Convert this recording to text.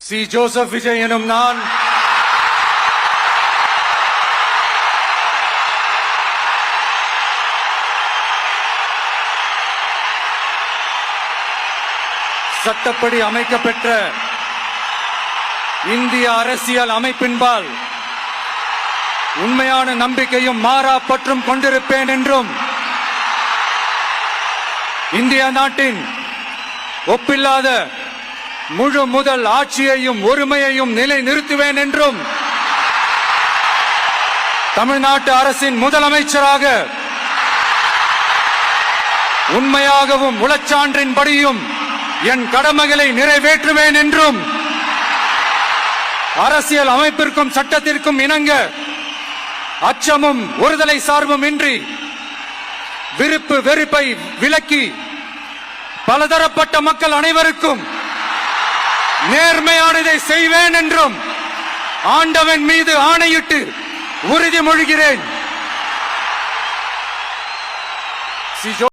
C. Joseph Vijay எனும் நான் சட்டப்படி அமைக்கப்பெற்ற இந்திய அரசியல் அமைப்பின்பால் உண்மையான நம்பிக்கையும் மாறா பற்றும் கொண்டிருப்பேன் என்றும் இந்திய நாட்டின் ஒப்பில்லாத முழு முதல் ஆட்சியையும் ஒருமையையும் நிலைநிறுத்துவேன் என்றும் தமிழ்நாட்டு அரசின் முதலமைச்சராக உண்மையாகவும் உளச்சான்றின்படியும் என் கடமைகளை நிறைவேற்றுவேன் என்றும் அரசியல் அமைப்பிற்கும் சட்டத்திற்கும் இணங்க அச்சமும் ஒருதலை சார்பும் இன்றி விருப்பு வெறுப்பை விலக்கி பலதரப்பட்ட மக்கள் அனைவருக்கும் நேர்மையானதை செய்வேன் என்றும் ஆண்டவன் மீது ஆணையிட்டு உறுதிமொழிகிறேன்.